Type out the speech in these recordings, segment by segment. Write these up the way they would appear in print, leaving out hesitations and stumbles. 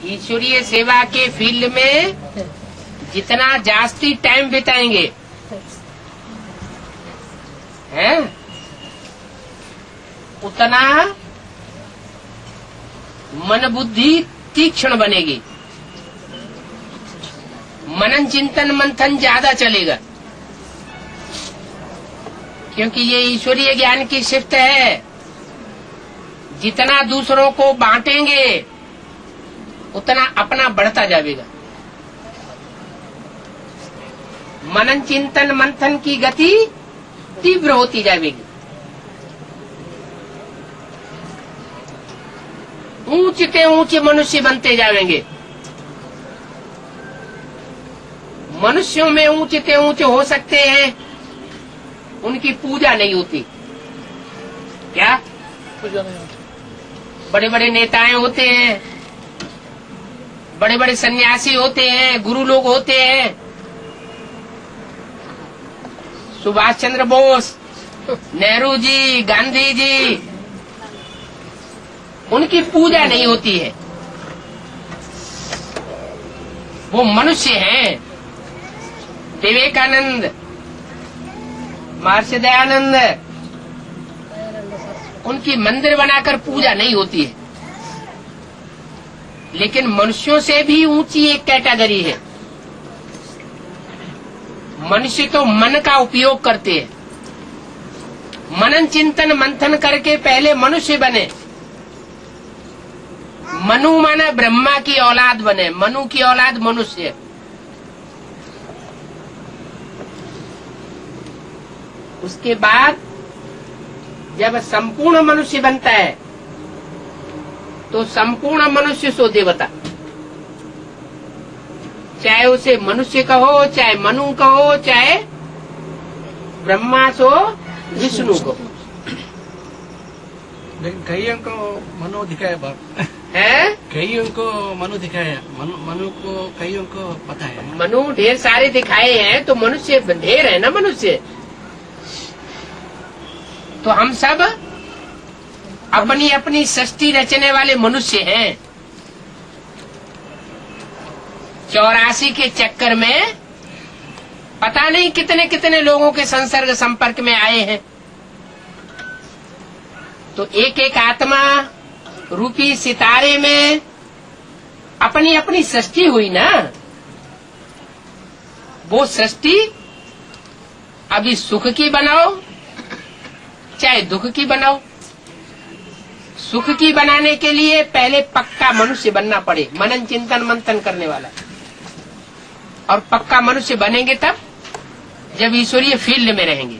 ईश्वरीय सेवा के फील्ड में जितना जास्ती टाइम बिताएंगे हैं, उतना मन बुद्धि तीक्ष्ण बनेगी, मनन चिंतन मंथन ज्यादा चलेगा, क्योंकि ये ईश्वरीय ज्ञान की शिफ्ट है। जितना दूसरों को बांटेंगे उतना अपना बढ़ता जाएगा। मनन चिंतन मंथन की गति तीव्र होती जाएगी, ऊंचे ऊंचे मनुष्य बनते जाएंगे। मनुष्यों में ऊंचे ऊंचे हो सकते हैं, उनकी पूजा नहीं होती। क्या पूजा नहीं होती? बड़े बड़े नेताएं होते हैं, बड़े बड़े सन्यासी होते हैं, गुरु लोग होते हैं, सुभाष चंद्र बोस, नेहरू जी, गांधी जी, उनकी पूजा नहीं होती है। वो मनुष्य हैं। विवेकानंद, महर्षि दयानंद, उनकी मंदिर बनाकर पूजा नहीं होती है। लेकिन मनुष्यों से भी ऊंची एक कैटेगरी है। मनुष्य तो मन का उपयोग करते हैं, मनन चिंतन मंथन करके पहले मनुष्य बने। मनु माने ब्रह्मा की औलाद बने, मनु की औलाद मनुष्य। उसके बाद जब संपूर्ण मनुष्य बनता है तो संपूर्ण मनुष्य सो देवता। चाहे उसे मनुष्य कहो, चाहे मनु कहो, चाहे ब्रह्मा सो विष्णु कहो। लेकिन कईयों को मनु दिखाया बाप है, कईयों को मनु दिखाया, मनु को कईयों को पता है। मनु ढेर सारे दिखाए हैं, तो मनुष्य ढेर है ना मनुष्य। तो हम सब अपनी अपनी सृष्टि रचने वाले मनुष्य हैं। 84 के चक्कर में पता नहीं कितने कितने लोगों के संसर्ग संपर्क में आए हैं। तो एक एक आत्मा रूपी सितारे में अपनी अपनी सृष्टि हुई ना। वो सृष्टि अभी सुख की बनाओ चाहे दुख की बनाओ, सुख की बनाने के लिए पहले पक्का मनुष्य बनना पड़े, मनन चिंतन मंथन करने वाला। और पक्का मनुष्य बनेंगे तब जब ईश्वरीय फील्ड में रहेंगे,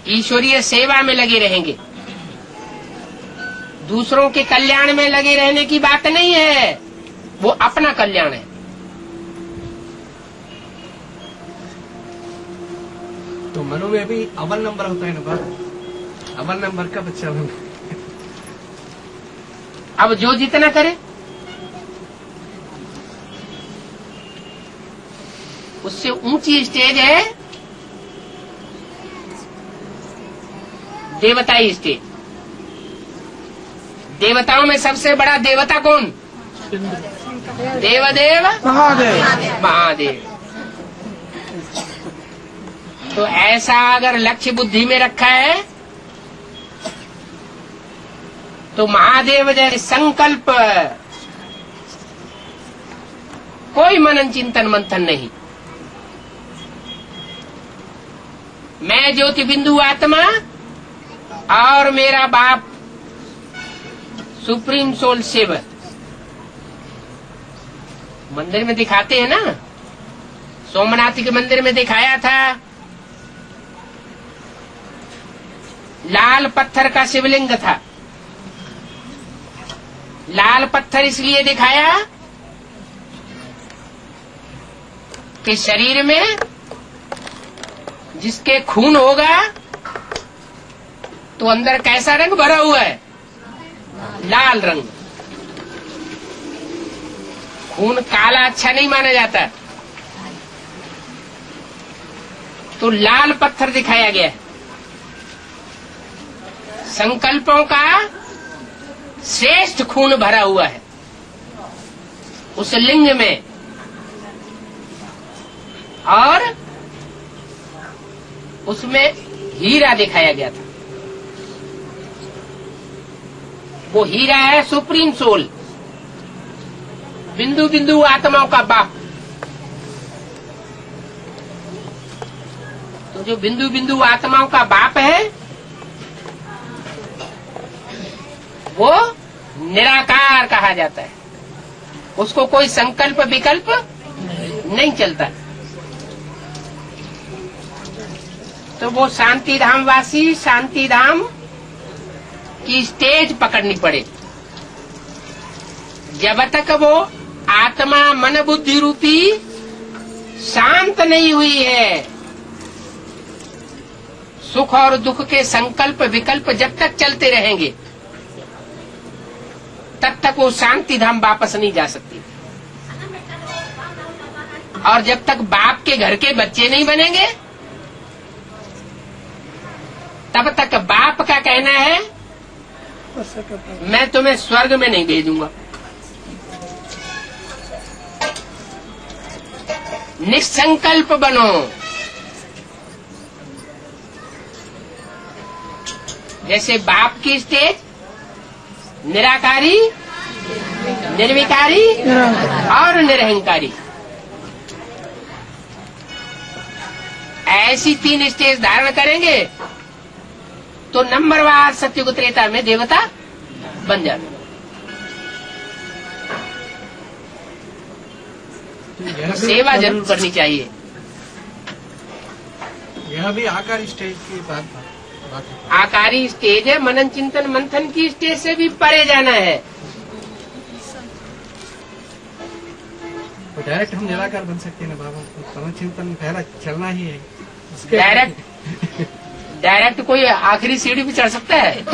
ईश्वरीय सेवा में लगे रहेंगे। दूसरों के कल्याण में लगे रहने की बात नहीं है, वो अपना कल्याण है। तो मनु में भी अव्वल नंबर होता है ना बाप, अव्वल नंबर का बच्चा बन। अब जो जितना करे उससे ऊंची स्टेज है देवताई स्टेज। देवताओं में सबसे बड़ा देवता कौन? देवदेव महादेव। तो ऐसा अगर लक्ष्य बुद्धि में रखा है तो महादेव जैसे संकल्प, कोई मनन चिंतन मंथन नहीं। मैं ज्योति बिंदु आत्मा और मेरा बाप सुप्रीम सोल शिव। मंदिर में दिखाते हैं ना, सोमनाथ के मंदिर में दिखाया था, लाल पत्थर का शिवलिंग था। लाल पत्थर इसलिए दिखाया कि शरीर में जिसके खून होगा तो अंदर कैसा रंग भरा हुआ है? लाल रंग। खून काला अच्छा नहीं माना जाता, तो लाल पत्थर दिखाया गया है। संकल्पों का श्रेष्ठ खून भरा हुआ है। उस लिंग में, और उसमें हीरा दिखाया गया था। वो हीरा है सुप्रीम सोल, बिंदु बिंदु आत्माओं का बाप। तो जो बिंदु बिंदु आत्माओं का बाप है वो निराकार कहा जाता है। उसको कोई संकल्प विकल्प नहीं चलता। तो वो शांति धाम वासी शांति धाम की स्टेज पकड़नी पड़े। जब तक वो आत्मा मन बुद्धि रूपी शांत नहीं हुई है, सुख और दुख के संकल्प विकल्प जब तक चलते रहेंगे, तब तक वो शांति धाम वापस नहीं जा सकती। और जब तक बाप के घर के बच्चे नहीं बनेंगे, तब तक बाप का कहना है मैं तुम्हें स्वर्ग में नहीं भेजूंगा। निसंकल्प बनो। जैसे बाप की स्टेज निराकारी, निर्विकारी और निरहंकारी, ऐसी 3 स्टेज धारण करेंगे तो नंबरवार सत्युग त्रेता में देवता बन जाते। सेवा जरूर करनी चाहिए। यह भी आकारी स्टेज की बात है। आकारी स्टेज है, मनन चिंतन मंथन की स्टेज से भी परे जाना है। तो डायरेक्ट हम निराकार बन सकते हैं ना बाबा, मनन चिंतन पहला चलना ही है। डायरेक्ट कोई आखिरी सीढ़ी भी चढ़ सकता है।